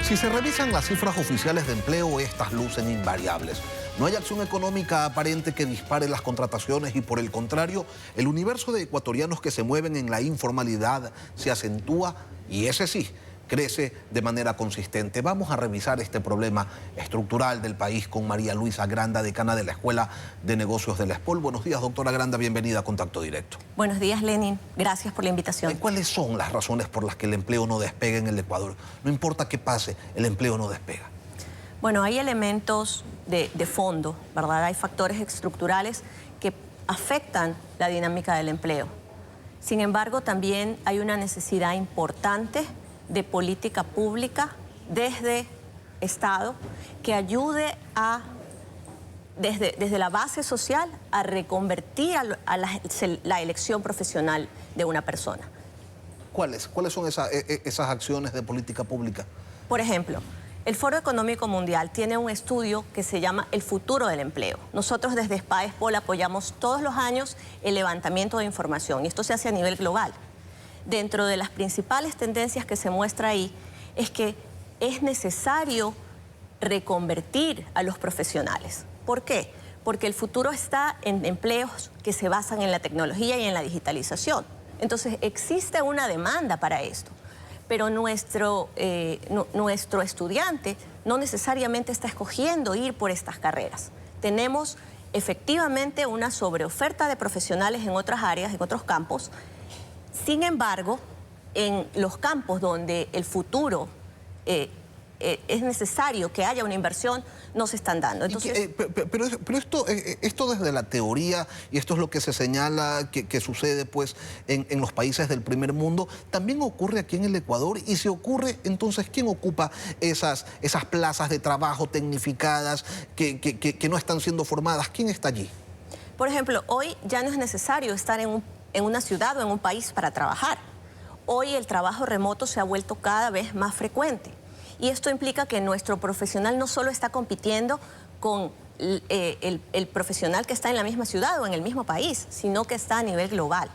Si se revisan las cifras oficiales de empleo, estas lucen invariables. No hay acción económica aparente que dispare las contrataciones y, por el contrario, el universo de ecuatorianos que se mueven en la informalidad se acentúa y ese sí, crece de manera consistente. Vamos a revisar este problema estructural del país con María Luisa Granda, decana de la Escuela de Negocios de la ESPOL. Buenos días, doctora Granda, bienvenida a Contacto Directo. Buenos días, Lenin. Gracias por la invitación. ¿Cuáles son las razones por las que el empleo no despega en el Ecuador? No importa qué pase, el empleo no despega. Bueno, hay elementos de fondo, ¿verdad? Hay factores estructurales que afectan la dinámica del empleo. Sin embargo, también hay una necesidad importante de política pública desde Estado que ayude a, desde la base social, a reconvertir a la elección profesional de una persona. ¿Cuáles son esas acciones de política pública? Por ejemplo, el Foro Económico Mundial tiene un estudio que se llama El futuro del empleo. Nosotros desde SPA-ESPOL apoyamos todos los años el levantamiento de información y esto se hace a nivel global. Dentro de las principales tendencias que se muestra ahí es que es necesario reconvertir a los profesionales. ¿Por qué? Porque el futuro está en empleos que se basan en la tecnología y en la digitalización. Entonces existe una demanda para esto, pero nuestro estudiante no necesariamente está escogiendo ir por estas carreras. Tenemos efectivamente una sobreoferta de profesionales en otras áreas, en otros campos. Sin embargo, en los campos donde el futuro es necesario que haya una inversión, no se están dando. Entonces, pero esto desde la teoría, y esto es lo que se señala que sucede pues, en los países del primer mundo, también ocurre aquí en el Ecuador. Y si ocurre, entonces, ¿quién ocupa esas plazas de trabajo tecnificadas que no están siendo formadas? ¿Quién está allí? Por ejemplo, hoy ya no es necesario estar en una ciudad o en un país para trabajar. Hoy el trabajo remoto se ha vuelto cada vez más frecuente y esto implica que nuestro profesional no solo está compitiendo con el profesional que está en la misma ciudad o en el mismo país, sino que está a nivel global.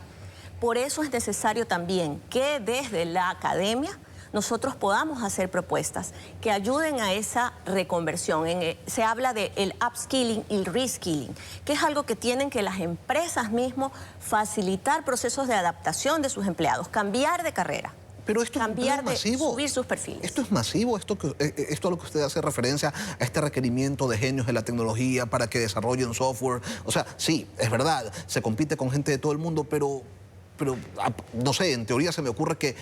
Por eso es necesario también que desde la academia nosotros podamos hacer propuestas que ayuden a esa reconversión. Se habla del upskilling y el reskilling, que es algo que tienen que las empresas mismas facilitar procesos de adaptación de sus empleados, cambiar de carrera. Pero esto cambiar es masivo. de subir sus perfiles. Esto es masivo, esto a lo que usted hace referencia, a este requerimiento de genios de la tecnología para que desarrollen software. O sea, sí, es verdad, se compite con gente de todo el mundo, pero no sé, en teoría se me ocurre que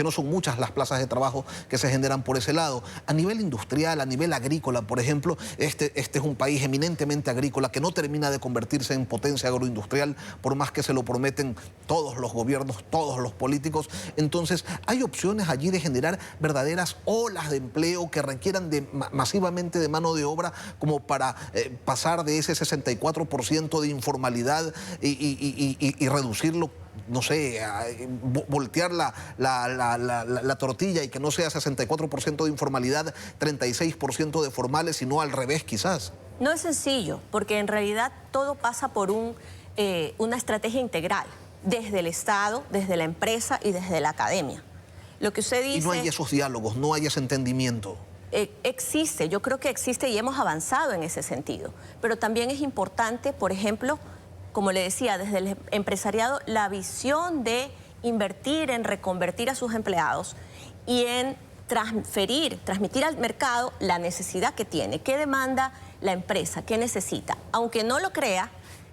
no son muchas las plazas de trabajo que se generan por ese lado. A nivel industrial, a nivel agrícola, por ejemplo, este es un país eminentemente agrícola que no termina de convertirse en potencia agroindustrial, por más que se lo prometen todos los gobiernos, todos los políticos. Entonces, hay opciones allí de generar verdaderas olas de empleo que requieran masivamente de mano de obra como para pasar de ese 64% de informalidad y reducirlo, no sé, voltear la tortilla y que no sea 64% de informalidad, 36% de formales, sino al revés quizás. No es sencillo, porque en realidad todo pasa por una estrategia integral, desde el Estado, desde la empresa y desde la academia. Lo que usted dice... Y no hay esos diálogos, no hay ese entendimiento. Existe, yo creo que existe y hemos avanzado en ese sentido, pero también es importante, por ejemplo, como le decía, desde el empresariado, la visión de invertir en reconvertir a sus empleados y en transmitir al mercado la necesidad que tiene, qué demanda la empresa, qué necesita. Aunque no lo crea,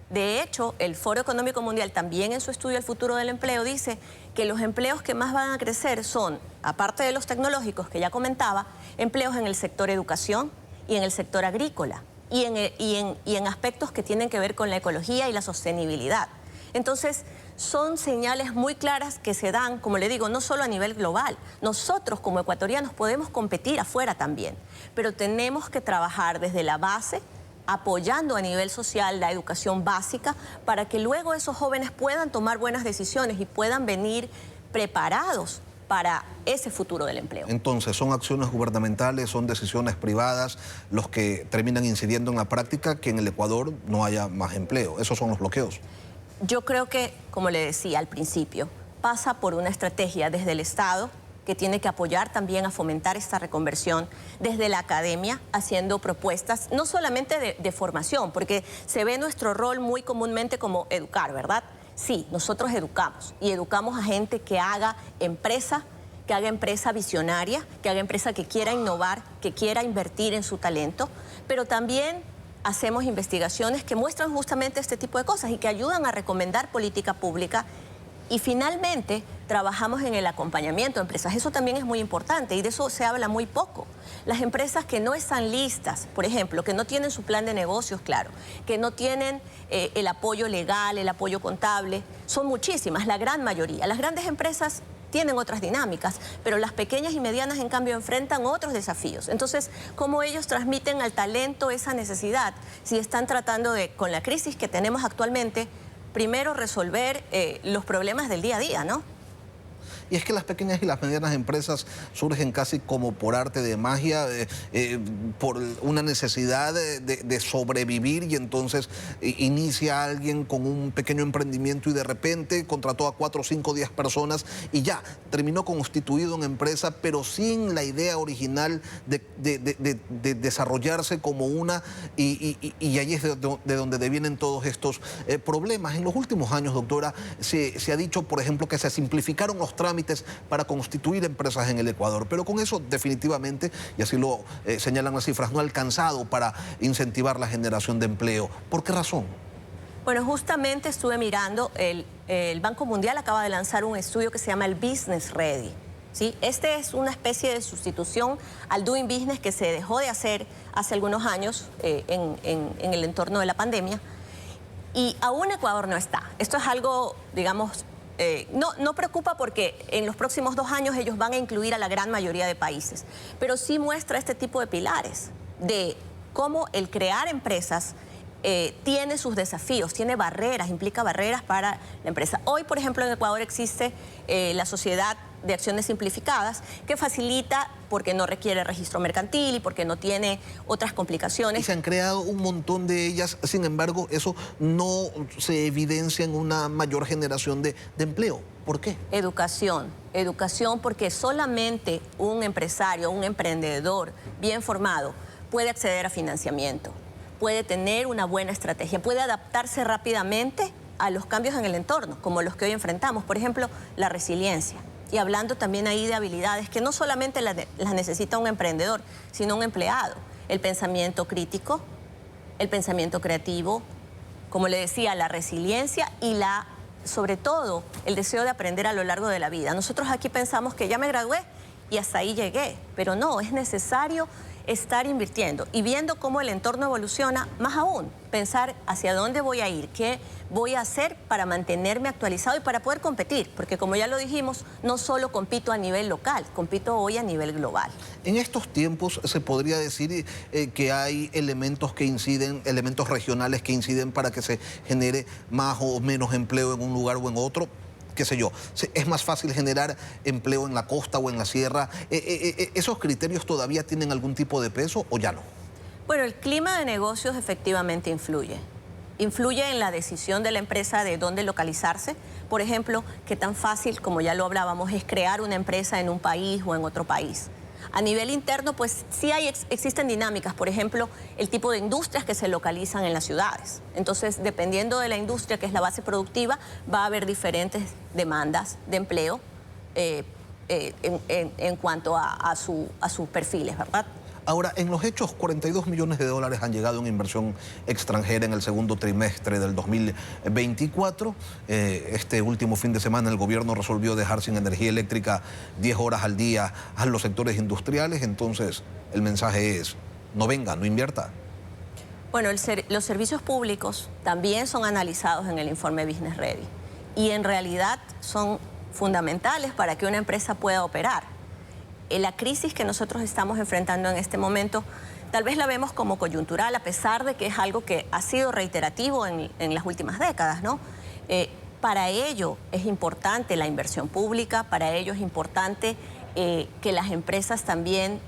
de hecho, el Foro Económico Mundial también en su estudio El futuro del empleo dice que los empleos que más van a crecer son, aparte de los tecnológicos que ya comentaba, empleos en el sector educación y en el sector agrícola. Y en aspectos que tienen que ver con la ecología y la sostenibilidad. Entonces, son señales muy claras que se dan, como le digo, no solo a nivel global. Nosotros como ecuatorianos podemos competir afuera también, pero tenemos que trabajar desde la base, apoyando a nivel social la educación básica, para que luego esos jóvenes puedan tomar buenas decisiones y puedan venir preparados para ese futuro del empleo. Entonces, ¿son acciones gubernamentales, son decisiones privadas los que terminan incidiendo en la práctica que en el Ecuador no haya más empleo? ¿Esos son los bloqueos? Yo creo que, como le decía al principio, pasa por una estrategia desde el Estado, que tiene que apoyar también a fomentar esta reconversión desde la academia, haciendo propuestas, no solamente de formación, porque se ve nuestro rol muy comúnmente como educar, ¿verdad? Sí, nosotros educamos y educamos a gente que haga empresa visionaria, que haga empresa que quiera innovar, que quiera invertir en su talento, pero también hacemos investigaciones que muestran justamente este tipo de cosas y que ayudan a recomendar política pública. Y finalmente, trabajamos en el acompañamiento de empresas. Eso también es muy importante y de eso se habla muy poco. Las empresas que no están listas, por ejemplo, que no tienen su plan de negocios claro, que no tienen el apoyo legal, el apoyo contable, son muchísimas, la gran mayoría. Las grandes empresas tienen otras dinámicas, pero las pequeñas y medianas, en cambio, enfrentan otros desafíos. Entonces, ¿cómo ellos transmiten al talento esa necesidad? Si están tratando de, con la crisis que tenemos actualmente, primero resolver los problemas del día a día, ¿no? Y es que las pequeñas y las medianas empresas surgen casi como por arte de magia, por una necesidad de sobrevivir, y entonces inicia alguien con un pequeño emprendimiento y de repente contrató a 4, 5, 10 personas y ya terminó constituido en empresa, pero sin la idea original de desarrollarse como una, y ahí es de donde devienen todos estos problemas. En los últimos años, doctora, se ha dicho, por ejemplo, que se simplificaron los trámites para constituir empresas en el Ecuador, pero con eso definitivamente, y así lo señalan las cifras, no ha alcanzado para incentivar la generación de empleo. ¿Por qué razón? Bueno, justamente estuve mirando, el Banco Mundial acaba de lanzar un estudio que se llama el Business Ready, ¿sí? Este es una especie de sustitución al Doing Business que se dejó de hacer hace algunos años en el entorno de la pandemia, y aún Ecuador no está. Esto es algo, digamos, no preocupa porque en los próximos 2 años ellos van a incluir a la gran mayoría de países, pero sí muestra este tipo de pilares de cómo el crear empresas tiene sus desafíos, tiene barreras, implica barreras para la empresa. Hoy, por ejemplo, en Ecuador existe la Sociedad de Acciones Simplificadas, que facilita porque no requiere registro mercantil y porque no tiene otras complicaciones. Y se han creado un montón de ellas, sin embargo, eso no se evidencia en una mayor generación de empleo. ¿Por qué? Educación, porque solamente un empresario, un emprendedor bien formado puede acceder a financiamiento, puede tener una buena estrategia, puede adaptarse rápidamente a los cambios en el entorno, como los que hoy enfrentamos. Por ejemplo, la resiliencia. Y hablando también ahí de habilidades que no solamente las necesita un emprendedor, sino un empleado. El pensamiento crítico, el pensamiento creativo, como le decía, la resiliencia y sobre todo, el deseo de aprender a lo largo de la vida. Nosotros aquí pensamos que ya me gradué y hasta ahí llegué, pero no, es necesario estar invirtiendo y viendo cómo el entorno evoluciona, más aún, pensar hacia dónde voy a ir, qué voy a hacer para mantenerme actualizado y para poder competir, porque como ya lo dijimos, no solo compito a nivel local, compito hoy a nivel global. En estos tiempos se podría decir que hay elementos que inciden, elementos regionales que inciden para que se genere más o menos empleo en un lugar o en otro. Qué sé yo, es más fácil generar empleo en la costa o en la sierra. ¿Esos criterios todavía tienen algún tipo de peso o ya no? Bueno, el clima de negocios efectivamente influye. Influye en la decisión de la empresa de dónde localizarse. Por ejemplo, qué tan fácil, como ya lo hablábamos, es crear una empresa en un país o en otro país. A nivel interno, pues sí existen dinámicas, por ejemplo, el tipo de industrias que se localizan en las ciudades. Entonces, dependiendo de la industria, que es la base productiva, va a haber diferentes demandas de empleo en cuanto a sus perfiles, ¿verdad? Ahora, en los hechos, 42 millones de dólares han llegado en inversión extranjera en el segundo trimestre del 2024. Este último fin de semana el gobierno resolvió dejar sin energía eléctrica 10 horas al día a los sectores industriales. Entonces, el mensaje es, no venga, no invierta. Bueno, los servicios públicos también son analizados en el informe Business Ready y en realidad son fundamentales para que una empresa pueda operar. La crisis que nosotros estamos enfrentando en este momento, tal vez la vemos como coyuntural, a pesar de que es algo que ha sido reiterativo en las últimas décadas, ¿no? Para ello es importante la inversión pública, para ello es importante que las empresas también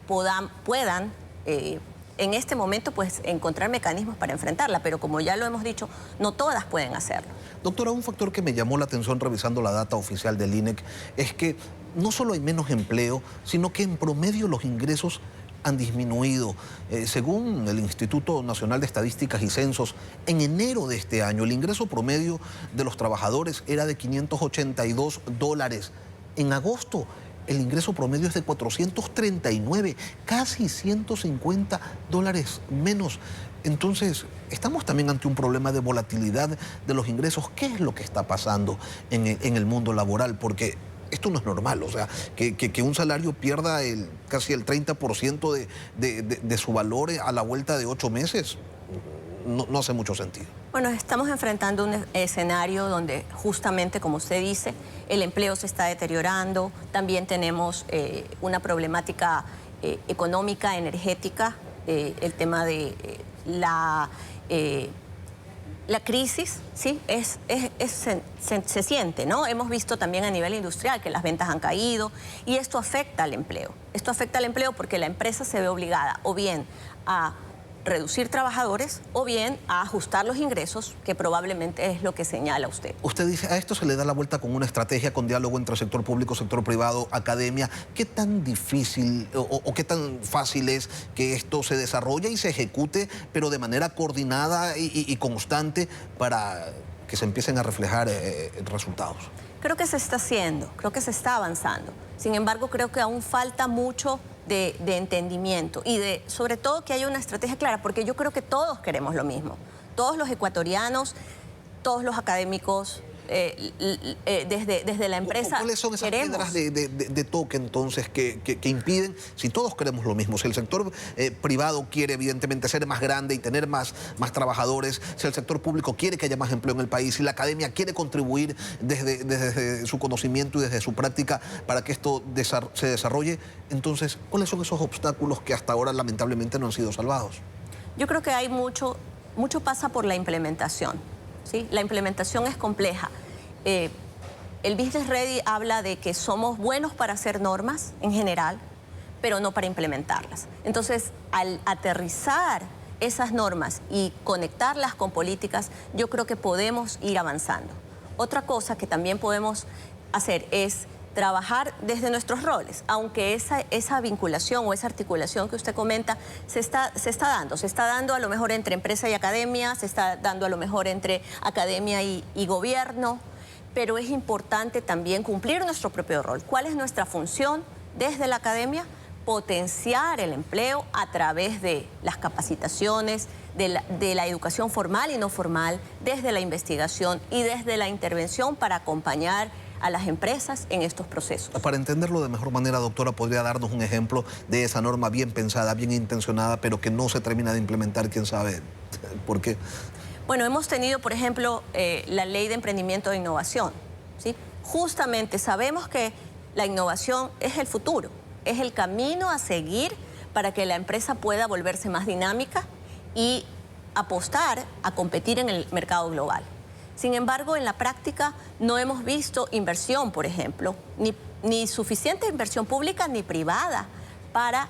puedan en este momento pues encontrar mecanismos para enfrentarla, pero como ya lo hemos dicho, no todas pueden hacerlo. Doctora, un factor que me llamó la atención revisando la data oficial del INEC es que no solo hay menos empleo, sino que en promedio los ingresos han disminuido. Según el Instituto Nacional de Estadísticas y Censos, en enero de este año el ingreso promedio de los trabajadores era de $582. En agosto el ingreso promedio es de 439, casi $150 menos. Entonces, estamos también ante un problema de volatilidad de los ingresos. ¿Qué es lo que está pasando en el mundo laboral? Porque esto no es normal, o sea, que un salario pierda casi el 30% de su valor a la vuelta de 8 meses, no hace mucho sentido. Bueno, estamos enfrentando un escenario donde justamente, como usted dice, el empleo se está deteriorando, también tenemos una problemática económica, energética, el tema de la crisis, sí, se siente, ¿no? Hemos visto también a nivel industrial que las ventas han caído y esto afecta al empleo. Esto afecta al empleo porque la empresa se ve obligada o bien a reducir trabajadores o bien a ajustar los ingresos, que probablemente es lo que señala usted. Usted dice, a esto se le da la vuelta con una estrategia, con diálogo entre sector público, sector privado, academia. ¿Qué tan difícil o qué tan fácil es que esto se desarrolle y se ejecute, pero de manera coordinada y constante para que se empiecen a reflejar resultados? Creo que se está haciendo, creo que se está avanzando. Sin embargo, creo que aún falta mucho de entendimiento y sobre todo que haya una estrategia clara, porque yo creo que todos queremos lo mismo. Todos los ecuatorianos, todos los académicos, desde la empresa. ¿Cuáles son esas piedras de toque entonces que impiden, si todos queremos lo mismo, si el sector privado quiere evidentemente ser más grande y tener más trabajadores, si el sector público quiere que haya más empleo en el país, si la academia quiere contribuir desde su conocimiento y desde su práctica para que esto se desarrolle, entonces, ¿cuáles son esos obstáculos que hasta ahora lamentablemente no han sido salvados? Yo creo que hay mucho pasa por la implementación. ¿Sí? La implementación es compleja. El Business Ready habla de que somos buenos para hacer normas en general, pero no para implementarlas. Entonces, al aterrizar esas normas y conectarlas con políticas, yo creo que podemos ir avanzando. Otra cosa que también podemos hacer es trabajar desde nuestros roles, aunque esa vinculación o esa articulación que usted comenta se está dando a lo mejor entre empresa y academia, se está dando a lo mejor entre academia y gobierno, pero es importante también cumplir nuestro propio rol. ¿Cuál es nuestra función desde la academia? Potenciar el empleo a través de las capacitaciones, de la educación formal y no formal, desde la investigación y desde la intervención para acompañar a las empresas en estos procesos. Para entenderlo de mejor manera, doctora, ¿podría darnos un ejemplo de esa norma bien pensada, bien intencionada, pero que no se termina de implementar? ¿Quién sabe por qué? Bueno, hemos tenido, por ejemplo, la Ley de Emprendimiento e Innovación, ¿sí? Justamente sabemos que la innovación es el futuro, es el camino a seguir para que la empresa pueda volverse más dinámica y apostar a competir en el mercado global. Sin embargo, en la práctica no hemos visto inversión, por ejemplo, ni suficiente inversión pública ni privada para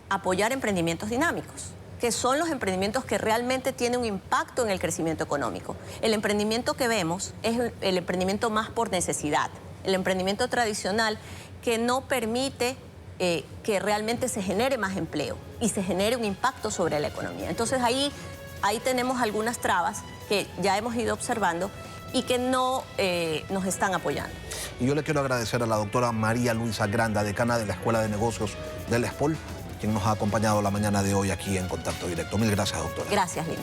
apoyar emprendimientos dinámicos, que son los emprendimientos que realmente tienen un impacto en el crecimiento económico. El emprendimiento que vemos es el emprendimiento más por necesidad, el emprendimiento tradicional que no permite que realmente se genere más empleo y se genere un impacto sobre la economía. Entonces ahí tenemos algunas trabas que ya hemos ido observando y que no nos están apoyando. Y yo le quiero agradecer a la doctora María Luisa Granda, decana de la Escuela de Negocios de la ESPOL, quien nos ha acompañado la mañana de hoy aquí en Contacto Directo. Mil gracias, doctora. Gracias, Lina.